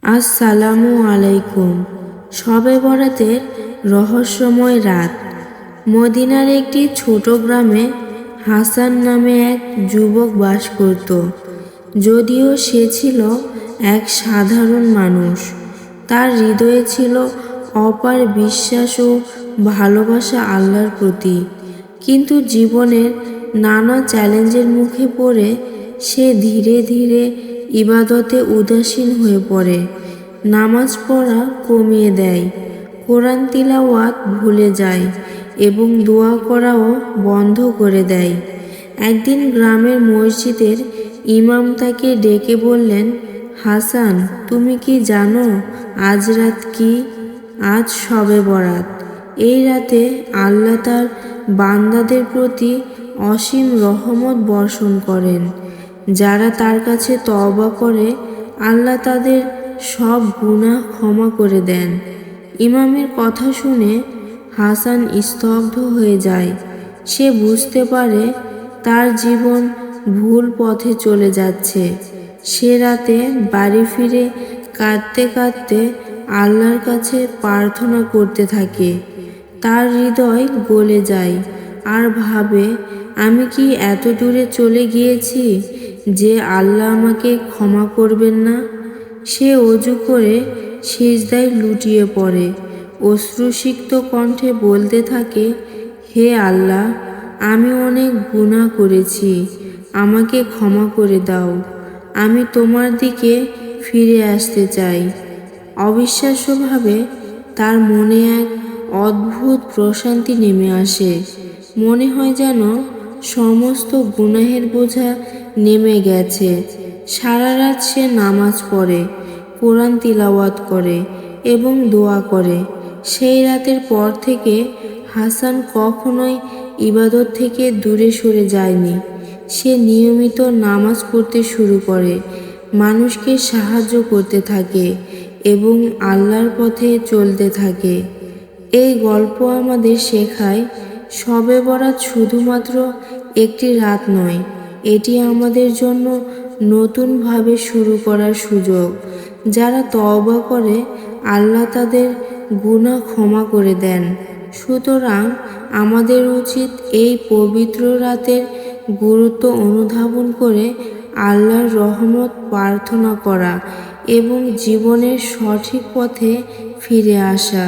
আসসালামু আলাইকুম। শবে বরাতের রহস্যময় রাত। মদিনার একটি ছোট গ্রামে হাসান নামে এক যুবক বাস করত। যদিও সে ছিল এক সাধারণ মানুষ, তার হৃদয়ে ছিল অপার বিশ্বাস ও ভালোবাসা আল্লাহর প্রতি। কিন্তু জীবনের নানা চ্যালেঞ্জের মুখে পড়ে সে ধীরে ধীরে ইবাদতে উদাসীন হয়ে পড়ে। নামাজ পড়া কমিয়ে দেয়, কোরআন তিলাওয়াত ভুলে যায় এবং দোয়া করাও বন্ধ করে দেয়। একদিন গ্রামের মসজিদের ইমাম তাকে ডেকে বললেন, হাসান, তুমি কি জানো আজ রাত কি? আজ শবে বরাত। এই রাতে আল্লাহ তার বান্দাদের প্রতি অসীম রহমত বর্ষণ করেন। যারা তার কাছে তওবা করে আল্লাহ তাদের সব গুনাহ ক্ষমা করে দেন। ইমামের কথা শুনে হাসান স্তব্ধ হয়ে যায়। সে বুঝতে পারে তার জীবন ভুল পথে চলে যাচ্ছে। সে রাতে বাড়ি ফিরে কাঁদতে কাঁদতে আল্লাহর কাছে প্রার্থনা করতে থাকে। তার হৃদয় গলে যায় আর ভাবে, আমি কি এত দূরে চলে গিয়েছি যে আল্লাহ আমাকে ক্ষমা করবেন না? সে অজু করে সিজদায় লুটিয়ে পড়ে, অশ্রুসিক্ত কণ্ঠে বলতে থাকে, হে আল্লাহ, আমি অনেক গুনাহ করেছি, আমাকে ক্ষমা করে দাও। আমি তোমার দিকে ফিরে আসতে চাই। অবিশ্বাস্যভাবে তার মনে এক অদ্ভুত প্রশান্তি নেমে আসে। মনে হয় যেন সমস্ত গুনাহের বোঝা নেমে গেছে। সারা রাত সে নামাজ পড়ে, কোরআন তিলাওয়াত করে এবং দোয়া করে। সেই রাতের পর থেকে হাসান কখনোই ইবাদত থেকে দূরে সরে যায়নি। সে নিয়মিত নামাজ পড়তে শুরু করে, মানুষকে সাহায্য করতে থাকে এবং আল্লাহর পথে চলতে থাকে। এই গল্প আমাদের শেখায়, শবে বরাত শুধুমাত্র একটি রাত নয়, এটি আমাদের জন্য নতুনভাবে শুরু করার সুযোগ। যারা তওবা করে আল্লাহ তাদের গুনাহ ক্ষমা করে দেন। সুতরাং আমাদের উচিত এই পবিত্র রাতের গুরুত্ব অনুধাবন করে আল্লাহর রহমত প্রার্থনা করা এবং জীবনের সঠিক পথে ফিরে আসা।